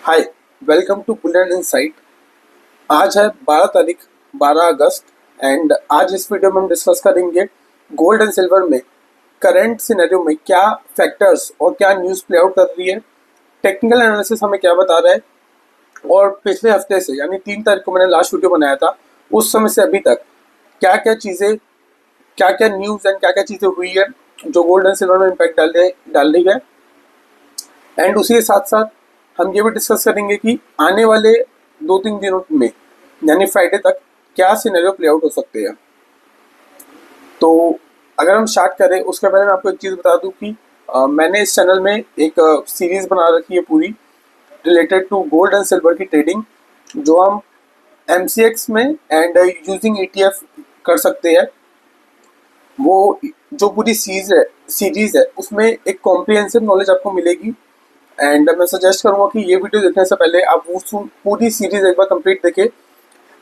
Hi, welcome to bullet insight. आज है 12 तारीख 12 अगस्त एंड आज इस वीडियो में हम डिस्कस करेंगे गोल्ड एंड सिल्वर में करंट सिनेरियो में क्या फैक्टर्स और क्या न्यूज़ प्ले आउट कर रही है, टेक्निकल एनालिसिस हमें क्या बता रहा है और पिछले हफ्ते से यानी 3 तारीख को मैंने लास्ट वीडियो बनाया था, उस समय से अभी तक क्या क्या चीज़ें, क्या क्या न्यूज़ एंड क्या क्या चीज़ें हुई है जो गोल्ड एंड सिल्वर में इम्पैक्ट डाल रही है। एंड उसी के साथ साथ हम ये भी डिस्कस करेंगे कि आने वाले 2-3 दिनों में यानी फ्राइडे तक क्या सिनेरियो प्ले आउट हो सकते हैं। तो अगर हम स्टार्ट करें उसके पहले मैं आपको एक चीज़ बता दूं कि मैंने इस चैनल में एक सीरीज़ बना रखी है पूरी related to gold and silver की ट्रेडिंग, जो हम MCX में एंड यूजिंग ETF कर सकते हैं। वो जो पूरी सीरीज़ है उसमें एक कॉम्प्रिहेंसिव नॉलेज आपको मिलेगी एंड मैं सजेस्ट करूँगा कि ये वीडियो देखने से पहले आप वो पूरी सीरीज़ एक बार कंप्लीट देखें,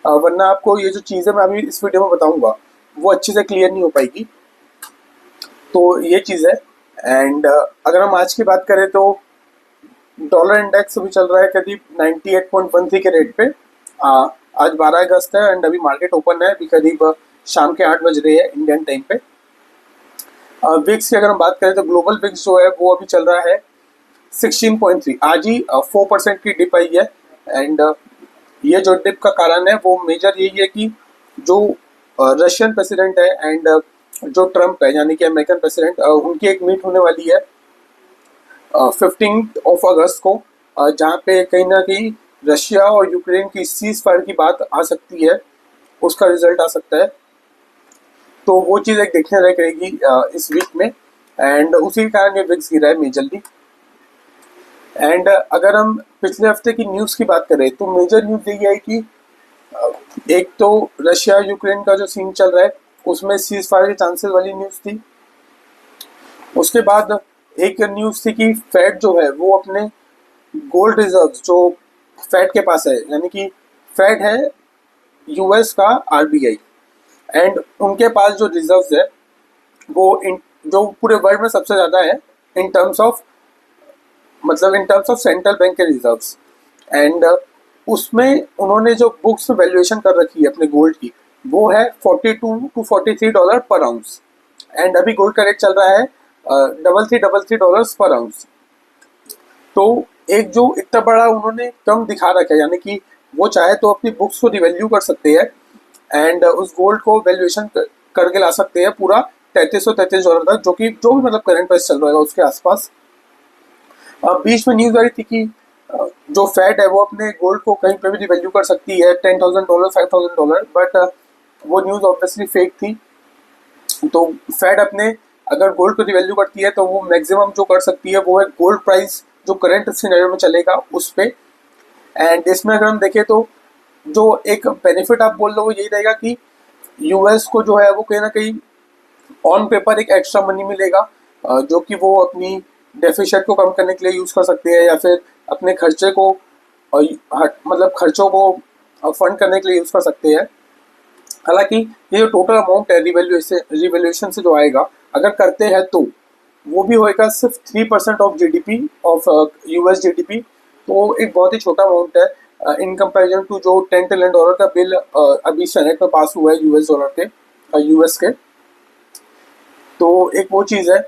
वरना आपको ये जो चीज़ें मैं अभी इस वीडियो में बताऊँगा वो अच्छे से क्लियर नहीं हो पाएगी। तो ये चीज़ है। एंड अगर हम आज की बात करें तो डॉलर इंडेक्स अभी चल रहा है करीब 98.13 के रेट पे। आज 12 अगस्त है एंड अभी मार्केट ओपन है, अभी करीब शाम के 8 बज रहे हैं इंडियन टाइम पे। विक्स की अगर हम बात करें तो ग्लोबल विक्स जो है वो अभी चल रहा है 16.3, आज ही 4% की डिप आई है। एंड ये जो डिप का कारण है वो मेजर यही है कि जो रशियन प्रेसिडेंट है एंड जो ट्रम्प है यानी कि अमेरिकन प्रेसिडेंट, उनकी एक मीट होने वाली है 15 अगस्त को, जहाँ पे कहीं ना कहीं रशिया और यूक्रेन की सीज फायर की बात आ सकती है, उसका रिजल्ट आ सकता है। तो वो चीज़ एक देखने लायक रहेगी इस वीक में एंड उसी के कारण ये विक्स गिरा है मेजरली। एंड अगर हम पिछले हफ्ते की न्यूज़ की बात करें तो मेजर न्यूज़ यही है कि एक तो रशिया यूक्रेन का जो सीन चल रहा है उसमें सीज फायर के चांसेस वाली न्यूज़ थी। उसके बाद एक न्यूज़ थी कि फेड जो है वो अपने गोल्ड रिजर्व्स जो फेड के पास है, यानी कि फेड है US का RBI, एंड उनके पास जो रिजर्व्स है वो जो पूरे वर्ल्ड में सबसे ज़्यादा है in terms of central bank के रिजर्व्स। एंड उसमें उन्होंने जो बुक्स में वैल्यूएशन कर रखी है अपने गोल्ड की वो है $42 to $43 पर आउंस। एंड अभी गोल्ड का रेट चल रहा है $33 पर आउंस। तो एक जो इतना बड़ा उन्होंने कम दिखा रखा है, यानी कि वो चाहे तो अपनी बुक्स को रिवैल्यू कर सकते हैं एंड उस गोल्ड को वैल्यूएशन करके ला सकते हैं पूरा $3333 तक, जो भी मतलब करंट प्राइस चल रहा है उसके आसपास। बीच में न्यूज़ आ रही थी कि जो फेड है वो अपने गोल्ड को कहीं पे भी रिवैल्यू कर सकती है $10,000 $5,000, बट वो न्यूज़ ऑब्वियसली फेक थी। तो फेड अपने अगर गोल्ड को रिवैल्यू करती है तो वो मैक्सिमम जो कर सकती है वो है गोल्ड प्राइस जो करंट सिनेरियो में चलेगा उस पे। एंड इसमें अगर हम देखें तो जो एक बेनिफिट आप बोल लो वो यही रहेगा कि US को जो है वो कहीं ना कहीं ऑन पेपर एक एक्स्ट्रा मनी मिलेगा, जो कि वो अपनी डेफिसिट को कम करने के लिए यूज़ कर सकते हैं या फिर अपने खर्चे को खर्चों को फंड करने के लिए यूज़ कर सकते हैं। हालांकि ये जो टोटल अमाउंट है रिवैल्यूएशन से जो आएगा अगर करते हैं तो वो भी होएगा सिर्फ 3% of GDP of US GDP। तो एक बहुत ही छोटा अमाउंट है इन कंपैरिजन टू जो $10 ट्रिलियन का बिल अभी सेनेट में पास हुआ है US के। तो एक वो चीज़ है।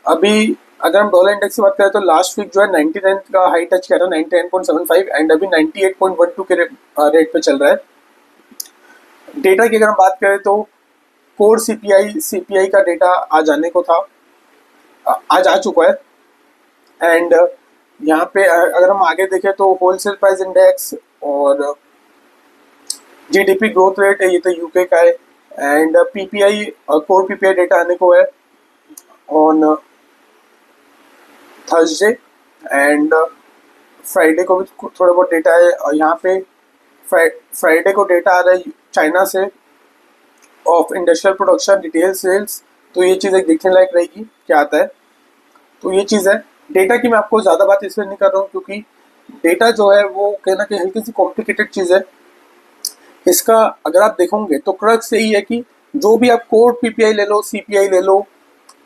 अभी अगर हम डॉलर इंडेक्स की बात करें तो लास्ट वीक जो है 99 का हाई टच किया था, 99.75, एंड अभी 98.12 के रेट पे चल रहा है। डेटा की अगर हम बात करें तो कोर CPI का डेटा आज आने को था, आज आ चुका है। एंड यहाँ पे अगर हम आगे देखें तो होलसेल प्राइस इंडेक्स और GDP ग्रोथ रेट है, ये तो UK का है। And PPI core PPI data आने को है ऑन थर्सडे एंड फ्राइडे को भी थोड़ा बहुत डेटा है। और यहाँ पे फ्राइडे को डेटा आ रहा है चाइना से of industrial production retail sales. तो ये चीज़ एक देखने लायक रहेगी क्या आता है। तो ये चीज़ है। डेटा की मैं आपको ज़्यादा बात इसलिए नहीं कर रहा हूँ क्योंकि डेटा जो है वो कहीं ना कहीं हल्की सी कॉम्प्लिकेटेड चीज़ है। इसका अगर आप देखोगे तो क्रक्स यही है कि जो भी आप कोर PPI ले लो, CPI ले लो,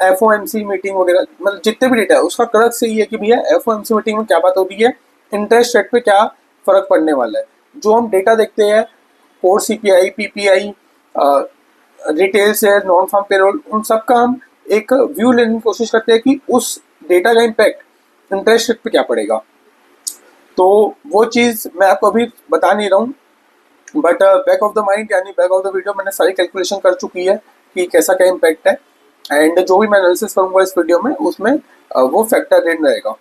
FOMC मीटिंग वगैरह, मतलब जितने भी डेटा है उसका क्रक्स यही है कि भैया FOMC मीटिंग में क्या बात हो रही है इंटरेस्ट रेट पे क्या फ़र्क पड़ने वाला है। जो हम डेटा देखते हैं, core CPI, PPI, retail sale, non farm payroll, उन सब का हम एक व्यू लेने की कोशिश करते हैं कि उस डेटा का इम्पैक्ट इंटरेस्ट रेट पे क्या पड़ेगा। तो वो चीज़ मैं आपको अभी बता नहीं रहा हूँ, but back of the mind यानी बैक ऑफ द वीडियो मैंने सारी कैलकुलेशन कर चुकी है कि कैसा क्या इम्पैक्ट है। एंड जो भी मैं एनालिसिस करूँगा इस वीडियो में, उसमें वो फैक्टर इन रहेगा।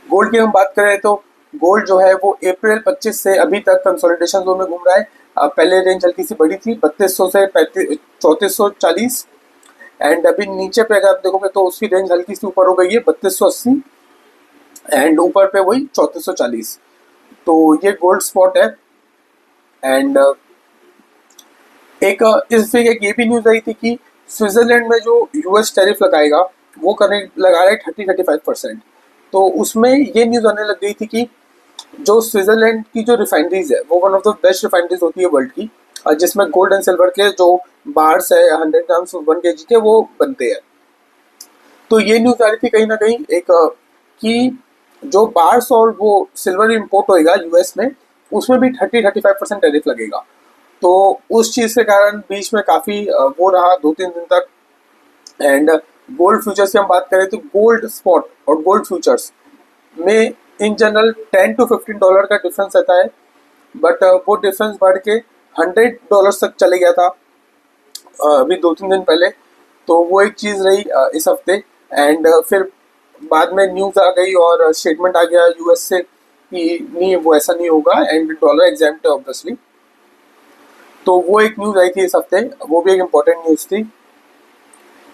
गोल्ड की हम बात करें तो गोल्ड जो है वो अप्रैल 25 से अभी तक कंसोलिडेशन जोन में घूम रहा है। पहले रेंज हल्की सी बड़ी थी 3200 से 3440, एंड अभी नीचे पे अगर आप देखोगे तो उसकी रेंज हल्की सी ऊपर हो गई है 3280, एंड ऊपर पे वही 3440। तो ये गोल्ड स्पॉट है। एंड इस वीक एक ये भी न्यूज़ आई थी कि स्विट्जरलैंड में जो यूएस टैरिफ लगाएगा वो करने लगा रहा है 30-35%। तो उसमें ये न्यूज़ आने लग गई थी कि जो स्विट्जरलैंड की जो रिफाइनरीज है वो one of the best refineries होती है वर्ल्ड की, जिसमें गोल्ड एंड सिल्वर के जो बार्स है 100 ग्राम्स 1 kg के वो बनते हैं। तो ये न्यूज़ आ रही थी कहीं ना कहीं एक कि जो बार्स और वो सिल्वर इम्पोर्ट होएगा यूएस में, उसमें भी 30-35% टैरिफ लगेगा। तो उस चीज़ के कारण बीच में काफ़ी वो रहा 2-3 दिन तक। एंड गोल्ड फ्यूचर्स की हम बात करें तो गोल्ड स्पॉट और गोल्ड फ्यूचर्स में इन जनरल $10 to $15 का डिफरेंस रहता है, बट वो डिफरेंस बढ़ के $100 तक चले गया था अभी 2-3 दिन पहले। तो वो एक चीज़ रही इस हफ्ते। एंड फिर बाद में न्यूज़ आ गई और स्टेटमेंट आ गया यूएस से कि नहीं, वो ऐसा नहीं होगा एंड डॉलर एग्जैम्प्ट है ऑब्वियसली। तो वो एक न्यूज़ आई थी इस हफ्ते, वो भी एक इम्पोर्टेंट न्यूज़ थी।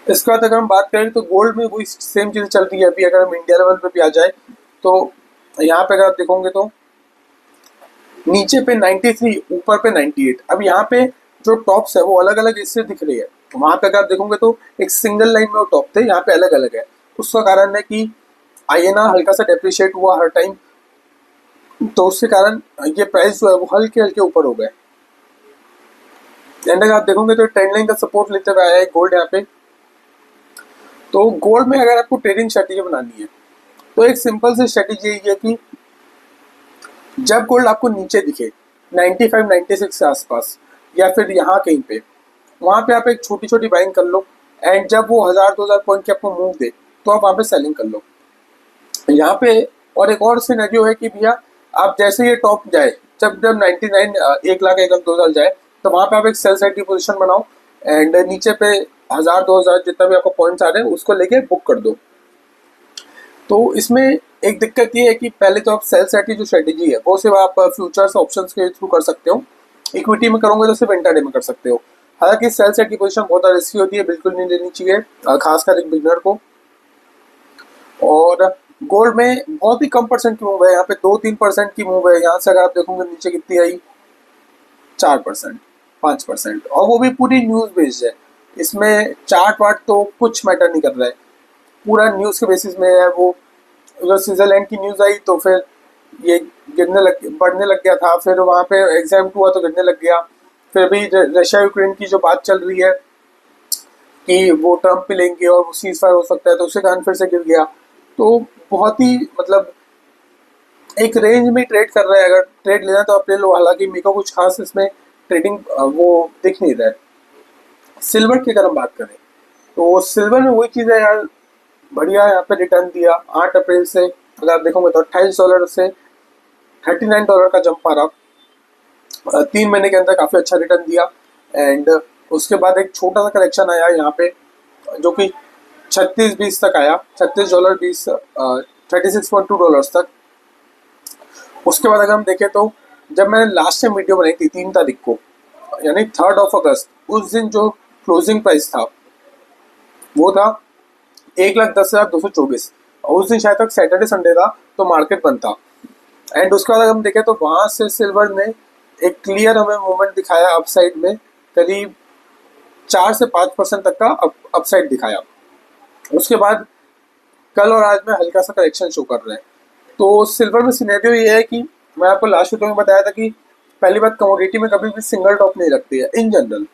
इसके बाद अगर हम बात करें तो गोल्ड में वही सेम चीज़ चल रही है। अभी अगर हम इंडिया लेवल पे भी आ जाए तो यहाँ पे अगर आप देखोगे तो नीचे पे 93, ऊपर पे 98। अब यहाँ पे जो टॉप्स है वो अलग अलग इससे दिख रही है। वहाँ पे अगर आप देखोगे तो एक सिंगल लाइन में वो टॉप थे, यहाँ पे अलग अलग है। उसका कारण है कि आईएनआर हल्का सा डेप्रिशिएट हुआ हर टाइम, तो उसके कारण ये प्राइस जो है वो हल्के हल्के ऊपर हो गए। एंड अगर आप देखोगे तो ट्रेंड लाइन का सपोर्ट लेते हुए आया है गोल्ड यहाँ पे। तो गोल्ड में अगर आपको ट्रेडिंग स्ट्रेटेजी बनानी है तो एक सिंपल सी स्ट्रेटेजी यही है कि जब गोल्ड आपको नीचे दिखे 95-96 के आसपास या फिर यहाँ कहीं पे, वहाँ पे आप एक छोटी छोटी बाइंग कर लो। एंड जब वो 1000-2000 पॉइंट के आपको मूव दे तो आप वहाँ पे सेलिंग कर लो यहाँ पे। और एक और सिनेरियो है कि भैया आप जैसे ये टॉप जाए, जब जब 99 1 लाख 1,02,000 जाए, तो वहाँ पे आप एक सेल साइड की पोजीशन बनाओ एंड नीचे पे 1000-2000 जितना भी आपको पॉइंट्स आ रहे हैं उसको लेके बुक कर दो। तो इसमें एक दिक्कत ये है कि पहले तो आप सेल साइड की जो स्ट्रेटेजी है वो सिर्फ आप फ्यूचर्स ऑप्शंस के थ्रू कर सकते हो। इक्विटी में करोगे तो सिर्फ इंट्राडे में कर सकते हो। हालांकि सेल साइड की पोजीशन बहुत रिस्की होती है, बिल्कुल नहीं लेनी चाहिए खासकर एक बिगनर को। और गोल्ड में बहुत ही कम परसेंट की मूव है, यहाँ पे 2-3% की मूव है। यहाँ से अगर आप देखोगे नीचे कितनी आई, 4%, 5%, और वो भी पूरी न्यूज़ बेस्ड है। इसमें चार्ट वार्ट तो कुछ मैटर नहीं कर रहा है, पूरा न्यूज़ के बेसिस में है। वो जब स्विट्जरलैंड की न्यूज़ आई तो फिर ये बढ़ने लग गया था, फिर वहाँ पे एग्जाम हुआ तो गिरने लग गया। फिर भी रशिया यूक्रेन की जो बात चल रही है कि वो ट्रम्प पे लेंगे और वो सीज फायर हो सकता है, तो उसके कारण फिर से गिर गया। तो बहुत ही मतलब एक रेंज में ट्रेड कर रहा है। अगर ट्रेड लेना तो आप ले लो, हालांकि मेरे को कुछ खास इसमें ट्रेडिंग वो दिख नहीं रहा है। सिल्वर की अगर हम बात करें तो सिल्वर में वही चीज़ है यार, बढ़िया यहाँ पे रिटर्न दिया 8 अप्रैल से। अगर आप देखोगे तो $28 से $39 का जंप आ रहा, 3 महीने के अंदर काफ़ी अच्छा रिटर्न दिया। एंड उसके बाद एक छोटा सा करेक्शन आया यहाँ पे जो कि 36-20 तक आया, $36.20 $36.2 तक। उसके बाद अगर हम देखें तो जब मैंने लास्ट टाइम वीडियो बनाई थी 3 तारीख को, यानी 3 अगस्त, उस दिन जो क्लोजिंग प्राइस था वो था 1,10,224, और उस दिन शायद तक सैटरडे संडे था तो मार्केट बंद था। एंड उसके बाद अगर हम देखें तो वहाँ से सिल्वर ने एक क्लियर हमें मूवमेंट दिखाया अपसाइड में, करीब 4 से 5% तक का अपसाइड दिखाया। उसके बाद कल और आज में हल्का सा करेक्शन शो कर रहे हैं। तो सिल्वर में सिनेरियो ये है कि मैं आपको लास्ट वीडियो में बताया था कि पहली बात कमोडिटी में कभी भी सिंगल टॉप नहीं रखती है इन जनरल।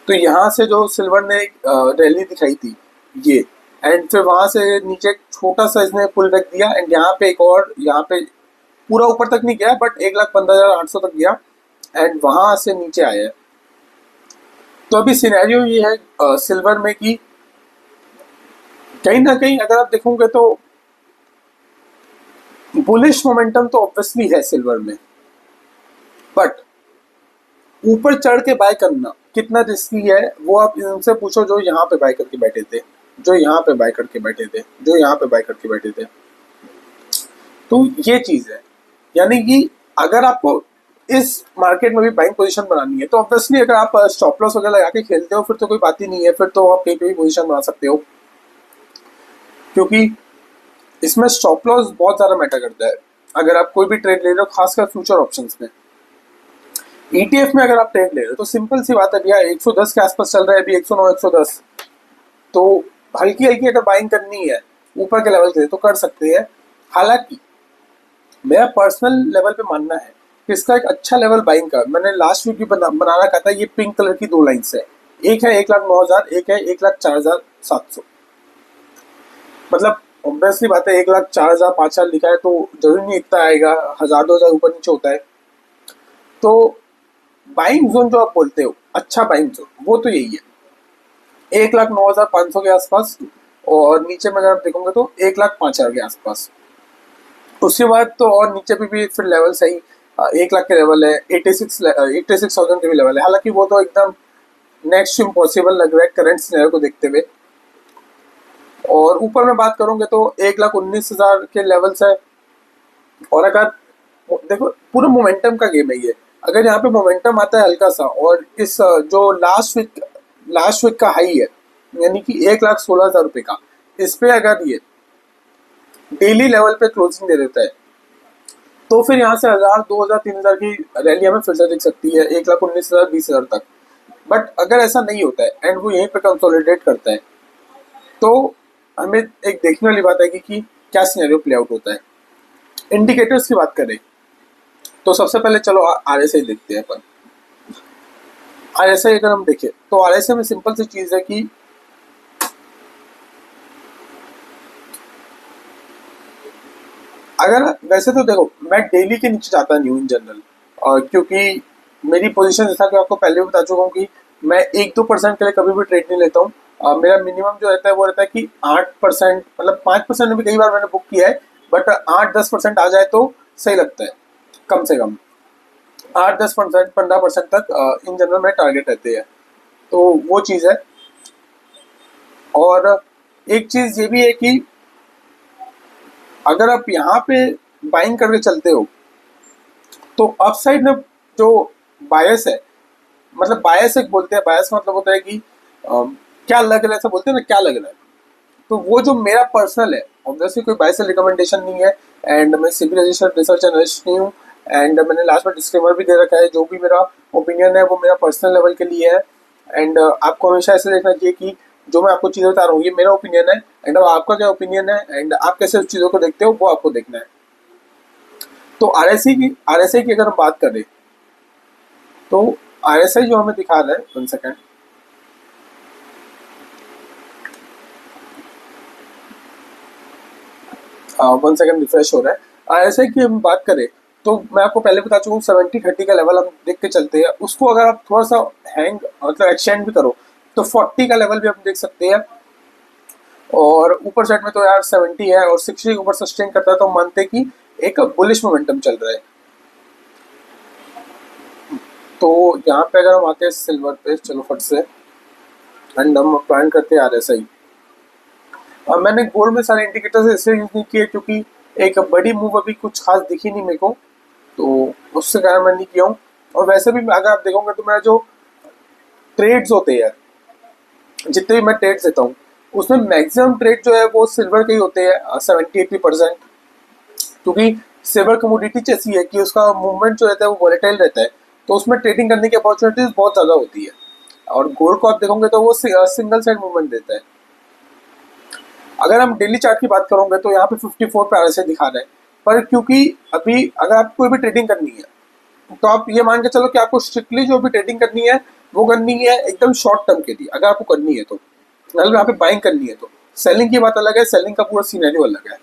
तो यहाँ से जो सिल्वर ने रैली दिखाई थी ये, एंड फिर वहां से नीचे एक छोटा सा इसने पुल रख दिया एंड यहाँ पे एक और, यहाँ पे पूरा ऊपर तक नहीं गया बट 1,15,800 तक गया एंड वहां से नीचे आया है। तो अभी सिनेरियो ये है सिल्वर में कि कहीं ना कहीं अगर आप देखोगे तो बुलिश मोमेंटम तो ऑब्वियसली है सिल्वर में, बट ऊपर चढ़ के बाय करना कितना रिस्की है वो आप इनसे पूछो जो यहाँ पे बाय करके बैठे थे, जो यहाँ पे बाय करके बैठे थे, जो यहाँ पे बाय करके बैठे थे। तो ये चीज है, यानी कि अगर आपको इस मार्केट में भी बाइंग पोजीशन बनानी है तो ऑब्वियसली अगर आप स्टॉप लॉस वगैरह लगा के खेलते हो फिर तो कोई बात ही नहीं है, फिर तो आप कहीं पे भी पोजीशन बना सकते हो, क्योंकि इसमें स्टॉप लॉस बहुत ज़्यादा मैटर करता है अगर आप कोई भी ट्रेड ले रहे हो, खासकर फ्यूचर ऑप्शंस में। ईटीएफ में अगर आप ट्रेड ले रहे हो तो सिंपल सी बात है भैया, 110 के आसपास चल रहा है अभी, 109 110, तो हल्की हल्की अगर बाइंग करनी है ऊपर के लेवल के तो कर सकते हैं। हालांकि मेरा पर्सनल लेवल पे मानना है कि इसका एक अच्छा लेवल बाइंग का, मैंने लास्ट वीक भी बना रखा था, ये पिंक कलर की 2 लाइन्स है, एक है 1,09,000, एक है 1,04,700। मतलब ऑब्वियसली बात है 1,04,000 5,000 लिखा है तो जरूरी नहीं इतना आएगा, 1,000-2,000 ऊपर नीचे होता है। तो बाइंग जोन जो आप बोलते हो अच्छा बाइंग जोन वो तो यही है 1,09,500 के आसपास, और नीचे में अगर आप देखोगे तो 1,05,000 के आसपास। उसके बाद तो और नीचे भी फिर लेवल सही 1,00,000 के लेवल है, 86,000 के भी लेवल है। हालांकि वो तो एकदम नेक्स्ट इम्पॉसिबल लग रहा है करंट सिनेरियो को देखते हुए। और ऊपर में बात करोगे तो 1,19,000 के लेवल्स है। और अगर देखो पूरा मोमेंटम का गेम है ये, अगर यहाँ पे मोमेंटम आता है हल्का सा और इस जो लास्ट वीक का हाई है यानी कि 1,16,000 रुपये का, इस पे अगर ये डेली लेवल पे क्लोजिंग दे देता है तो फिर यहाँ से 1,000 2,000 3,000 की रैली हमें फिर से दिख सकती है 1,19,000 20,000 तक। बट अगर ऐसा नहीं होता है एंड वो यहीं पे कंसोलिडेट करता है तो हमें एक देखने वाली बात है कि क्या सिनेरियो प्ले आउट होता है। इंडिकेटर्स की बात करें तो सबसे पहले चलो आरएसआई देखते हैं अपन। आरएसआई अगर हम देखें तो आरएसआई में सिंपल सी चीज है कि अगर वैसे तो देखो मैं डेली के नीचे जाता नहीं हूँ इन जनरल, क्योंकि मेरी पोजीशन जैसा कि आपको पहले भी बता चुका हूँ कि मैं 1-2% के लिए कभी भी ट्रेड नहीं लेता हूँ। मेरा मिनिमम जो रहता है वो रहता है कि 8%, मतलब 5% में भी कई बार मैंने बुक किया है, बट 8-10% आ जाए तो सही लगता है। कम से कम 8-10% 15% तक इन जनरल में टारगेट रहते हैं, तो वो चीज़ है। और एक चीज़ ये भी है कि अगर आप यहाँ पे बाइंग करके चलते हो तो अपसाइड में जो बायस है, मतलब बायस एक बोलते हैं, बायस मतलब होता है कि क्या लग रहा है, ऐसा बोलते हैं ना क्या लग रहा है, तो वो जो मेरा पर्सनल है, ऑब्वियसली कोई बायस रिकमेंडेशन नहीं है एंड मैं सिविल रजिस्टर्ड रिसर्च एनालिस्ट नहीं हूँ एंड मैंने लास्ट में डिस्क्लेमर भी दे रखा है, जो भी मेरा ओपिनियन है वो मेरा पर्सनल लेवल के लिए है। एंड आपको हमेशा ऐसे देखना चाहिए कि जो मैं आपको चीज़ें बता रहा हूँ ये मेरा ओपिनियन है एंड अब आपका क्या ओपिनियन है एंड आप कैसे उस चीज़ों को देखते हो वो आपको देखना है। तो आरएसआई की अगर हम बात करें तो आरएसआई जो हमें दिखा रहा है, 1 सेकेंड, रिफ्रेश हो रहा है। आरएसआई की हम बात करें तो मैं आपको पहले बता चुका हूँ 70-30 का लेवल हम देख के चलते हैं, उसको अगर आप थोड़ा सा हैंग मतलब एक्सटेंड भी करो तो 40 का लेवल भी हम देख सकते हैं। और ऊपर साइड में तो यार 70 है और 60 के ऊपर सस्टेन करता है तो हम मानते हैं कि एक बुलिश मोमेंटम चल रहा है। तो यहाँ पे अगर हम आते हैं सिल्वर पे, चलो फट से, एंड हम प्लान करते हैं आरएसआई। अब मैंने गोल्ड में सारे इंडिकेटर्स इसलिए यूज नहीं किए क्योंकि एक बड़ी मूव अभी कुछ खास दिखी नहीं मेरे को, तो उससे कारण मैं नहीं किया हूँ। और वैसे भी अगर आप देखोगे तो मेरा जो ट्रेड्स होते हैं, जितने भी मैं ट्रेड्स देता हूँ उसमें मैक्सिमम ट्रेड जो है वो सिल्वर के ही होते हैं 70-80%, क्योंकि सिल्वर कमोडिटी ऐसी है कि उसका मूवमेंट जो रहता है वो वॉलेटाइल रहता है, तो उसमें ट्रेडिंग करने की अपॉर्चुनिटीज बहुत ज़्यादा होती है। और गोल्ड को आप देखोगे तो वो सिंगल साइड मूवमेंट देता है। अगर हम डेली चार्ट की बात करोगे तो यहाँ पे 54 पे आरएसआई दिखा रहा है, पर क्योंकि अभी अगर आपको कोई भी ट्रेडिंग करनी है तो आप ये मान के चलो कि आपको स्ट्रिक्टली जो भी ट्रेडिंग करनी है वो करनी है एकदम शॉर्ट टर्म के लिए, अगर आपको करनी है तो, मतलब यहाँ पे बाइंग करनी है तो सेलिंग की बात अलग है, सेलिंग का पूरा सीनेरियो अलग है।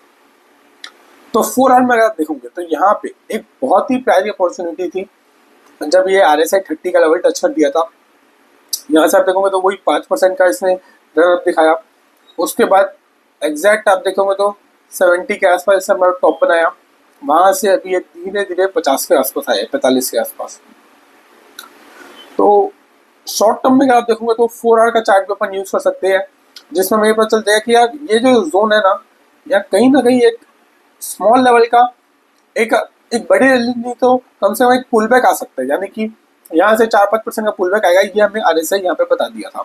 तो 4 आवर में अगर आप देखोगे तो यहाँ पे एक बहुत ही प्यारी अपॉर्चुनिटी थी जब ये RSI 30 का लेवल टच कर दिया था। यहाँ से आप देखोगे तो वही 5% का इसने रनअप दिखाया। उसके बाद एग्जैक्ट आप देखोगे तो 70 के आसपास इसने हमारा टॉप बनाया। वहाँ से अभी ये धीरे धीरे 50 के आसपास आए, 45 के आसपास। तो शॉर्ट टर्म में अगर आप देखोगे तो 4 आवर का चार्ट भी अपन यूज कर सकते हैं, जिसमें हमें पता चलता है कि यार ये जो जोन है ना कहीं एक स्मॉल लेवल का एक एक बड़ी रैली नहीं तो कम से कम एक पुल बैक आ सकता है, यानी कि यहाँ से 4-5% का पुल बैक आएगा। ये हमें RSI यहाँ पे बता दिया था।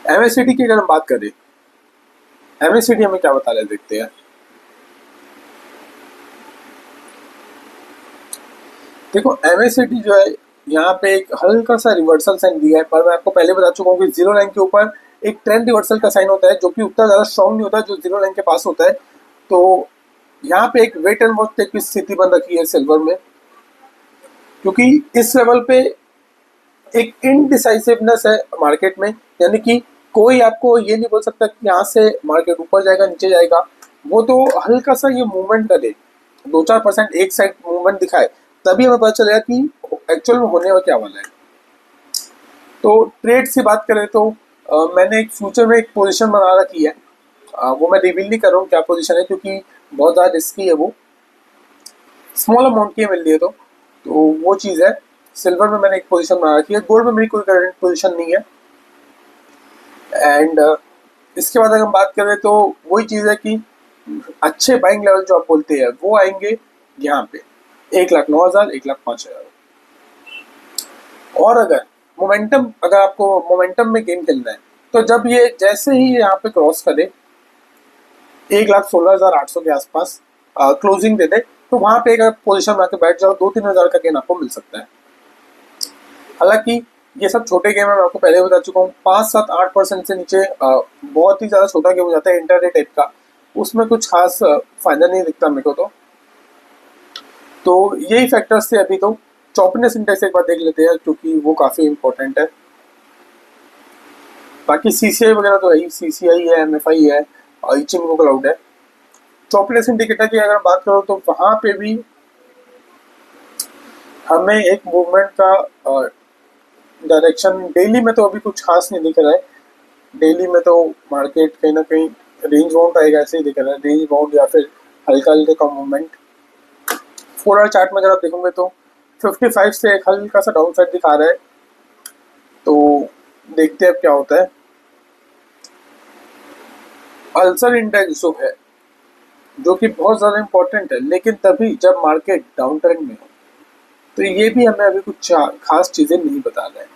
MACD की अगर हम बात करें, MACD हमें क्या बता रहे देखते हैं। देखो MACD जो है यहाँ पे एक हल्का सा रिवर्सल साइन दिया है, पर मैं आपको पहले बता चुका हूँ कि जीरो लाइन के ऊपर एक ट्रेंड रिवर्सल का साइन होता है, जो कि उतना ज़्यादा स्ट्रॉन्ग नहीं होता जो जीरो लाइन के पास होता है। तो यहाँ पे एक वेट एंड वॉच टाइप की स्थिति बन रखी है सिल्वर में, क्योंकि इस लेवल पे एक इनडिसाइसिवनेस है मार्केट में, यानी कि कोई आपको ये नहीं बोल सकता कि यहाँ से मार्केट ऊपर जाएगा नीचे जाएगा। वो तो हल्का सा ये मूवमेंट करे, 2-4% एक साइड मूवमेंट दिखाए, तभी हमें पता चलेगा कि एक्चुअल में होने वाला क्या वाला है। तो ट्रेड से बात करें तो मैंने एक फ्यूचर में एक पोजीशन बना रखी है। वो मैं रिवील नहीं कर रहा हूँ क्या पोजीशन है, क्योंकि बहुत ज़्यादा रिस्की है। वो स्मॉल अमाउंट की मिल रही है तो वो चीज़ है। सिल्वर में मैंने एक पोजीशन बना रखी है, गोल्ड में मेरी कोई करंट पोजीशन नहीं है। एंड इसके बाद अगर हम बात करें तो वही चीज़ है कि अच्छे बाइंग लेवल जो आप बोलते हैं वो आएंगे यहाँ पे 1,09,000, 1,05,000। और अगर आपको मोमेंटम में गेम खेलना है तो जब ये जैसे ही यहाँ पे क्रॉस करे 1,16,800 के आसपास क्लोजिंग दे दे, तो वहाँ पे अगर पोजीशन बना के बैठ जाओ 2-3 हज़ार का गेन आपको मिल सकता है। हालांकि ये सब छोटे गेम है, मैं आपको पहले बता चुका हूँ। 5-7-8% से नीचे बहुत ही ज़्यादा छोटा गेम हो जाता है इंटरडे टाइप का, उसमें कुछ खास फायदा नहीं दिखता मेरे को। तो यही फैक्टर्स थे। अभी तो चॉपनेस इंडेक्स एक बार देख लेते हैं, क्योंकि वो काफ़ी इंपॉर्टेंट है। बाकी CCI वगैरह तो है, CCI है, MFI है और इचिंगो क्लाउड है। चॉपनेस इंडिकेटर की अगर बात करो तो वहाँ पे भी हमें एक मूवमेंट का डायरेक्शन डेली में तो अभी कुछ खास नहीं दिख रहा है। डेली में तो मार्केट कहीं ना कहीं रेंज बाउंड आएगा, ऐसे ही दिख रहा है, रेंज बाउंड या फिर हल्का हल्का का मूवमेंट। 4 आवर चार्ट में अगर आप देखोगे तो 55 से एक हल्का सा डाउन साइड दिखा रहा है। तो देखते हैं अब क्या होता है। अल्सर इंडेक्स जो है, जो कि बहुत ज़्यादा इंपॉर्टेंट है, लेकिन तभी जब मार्केट डाउन ट्रेंड में हो, तो ये भी हमें अभी कुछ खास चीज़ें नहीं बता रहा है।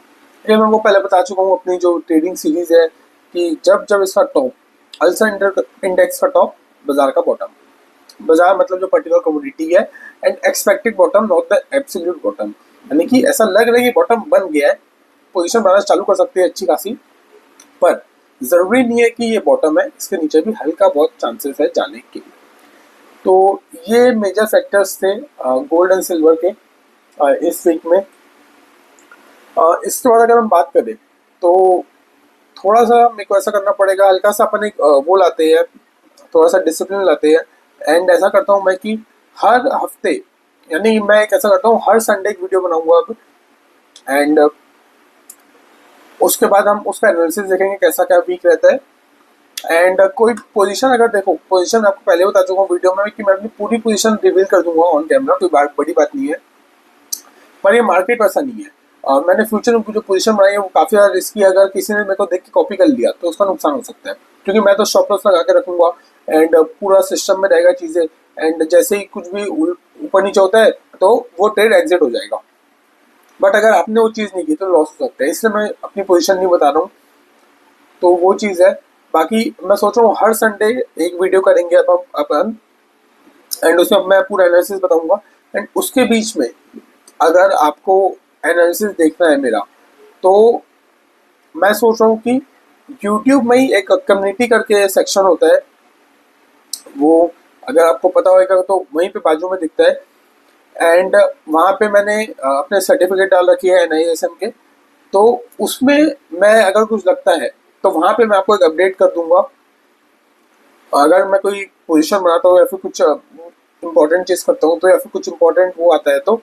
ये मैं वो पहले बता चुका हूँ अपनी जो ट्रेडिंग सीरीज है कि जब इसका टॉप, अल्सर इंडेक्स का टॉप, बाजार का बॉटम, बाजार मतलब जो पर्टिकुलर कमोडिटी है, and expected bottom not the absolute bottom, यानी कि ऐसा लग रहा है कि बॉटम बन गया है, पोजीशन बनाना चालू कर सकते हैं अच्छी खासी, पर ज़रूरी नहीं है कि ये बॉटम है, इसके नीचे भी हल्का बहुत चांसेस है जाने के। तो ये मेजर फैक्टर्स थे गोल्ड एंड सिल्वर के इस वीक में। इसके बाद अगर हम बात करें तो थोड़ा सा मेरे को ऐसा करना पड़ेगा, हल्का सा अपन एक वो लाते हैं, थोड़ा सा डिसिप्लिन लाते हैं। एंड ऐसा करता हूँ मैं कि हर हफ्ते, यानी मैं एक ऐसा करता हूँ हर संडे एक वीडियो बनाऊंगा अब। एंड उसके बाद हम उसका एनालिसिस देखेंगे कैसा क्या वीक रहता है। एंड कोई पोजीशन अगर देखो, पोजीशन आपको पहले बता चुका हूँ वीडियो में कि मैं अपनी पूरी पोजीशन रिवील कर दूंगा ऑन कैमरा, कोई बड़ी बात नहीं है। पर ये मार्केट वैसा नहीं है। मैंने फ्यूचर में जो पोजीशन बनाई है वो काफ़ी ज़्यादा रिस्की है। अगर किसी ने मेरे को देख के कॉपी कर लिया तो उसका नुकसान हो सकता है, क्योंकि मैं तो स्टॉप लॉस लगा के रखूंगा एंड पूरा सिस्टम में रहेगा चीज़ें। एंड जैसे ही कुछ भी ऊपर नीचे होता है तो वो ट्रेड एग्जिट हो जाएगा। बट अगर आपने वो चीज़ नहीं की तो लॉस हो सकता है, इसलिए मैं अपनी पोजीशन नहीं बता रहा हूँ। तो वो चीज़ है। बाकी मैं सोच रहा हूँ हर संडे एक वीडियो करेंगे अपन, एंड उसमें मैं पूरा एनालिसिस बताऊंगा। एंड उसके बीच में अगर आपको एनालिसिस देखना है मेरा, तो मैं सोच रहा हूँ कि YouTube में ही एक कम्युनिटी करके सेक्शन होता है, वो अगर आपको पता होगा तो वहीं पे बाजू में दिखता है। एंड वहाँ पे मैंने अपने सर्टिफिकेट डाल रखी है NISM के, तो उसमें मैं अगर कुछ लगता है तो वहाँ पे मैं आपको एक अपडेट कर दूंगा अगर मैं कोई पोजीशन बनाता हूँ या फिर कुछ इम्पोर्टेंट चीज़ करता हूँ तो या फिर कुछ इम्पोर्टेंट वो आता है तो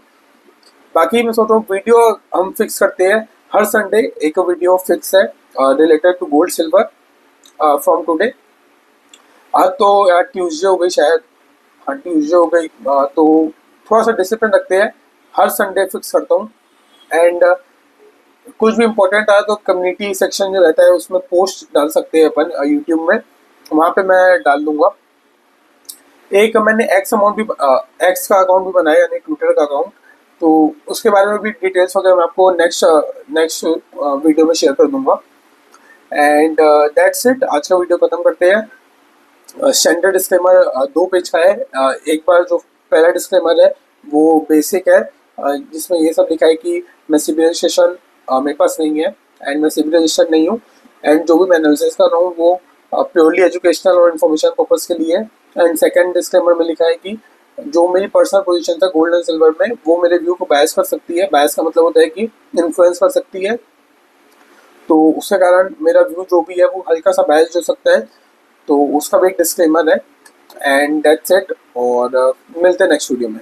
बाकी मैं सोच रहा हूँ वीडियो हम फिक्स करते हैं हर संडे एक वीडियो फिक्स है related to gold silver from today. आज तो यार ट्यूसडे हो गई शायद, हाँ ट्यूसडे हो गई, तो थोड़ा सा डिसिप्लिन रखते हैं, हर संडे फिक्स करता हूँ। एंड कुछ भी इम्पोर्टेंट आया तो कम्युनिटी सेक्शन जो रहता है उसमें पोस्ट डाल सकते हैं अपन यूट्यूब में, वहाँ पे मैं डाल दूंगा। एक मैंने एक्स का अकाउंट भी बनाया यानी ट्विटर का अकाउंट, तो उसके बारे में भी डिटेल्स वगैरह मैं आपको नेक्स्ट वीडियो में शेयर कर दूंगा। एंड दैट्स इट, आज का वीडियो खत्म करते हैं। स्टैंडर्ड डिस्क्लेमर 2 पेज का है। एक बार जो पहला डिस्क्लेमर है वो बेसिक है, जिसमें ये सब लिखा है कि मैं सिविल रजिस्ट्रेशन मेरे पास नहीं है एंड मैं सिविल रजिस्टर्ड नहीं हूँ, एंड जो भी मैं एनालिसिस कर रहा हूँ वो प्योरली एजुकेशनल और इन्फॉर्मेशन पर्पज़ के लिए है। एंड सेकंड डिस्क्लेमर में लिखा है कि जो मेरी पर्सनल पोजीशन था गोल्ड एंड सिल्वर में वो मेरे व्यू को बायस कर सकती है। बायस का मतलब होता है कि इन्फ्लुएंस कर सकती है, तो उसके कारण मेरा व्यू जो भी है वो हल्का सा बायस हो सकता है, तो उसका भी एक डिस्क्लेमर है। एंड दैट्स इट, और मिलते हैं नेक्स्ट वीडियो में।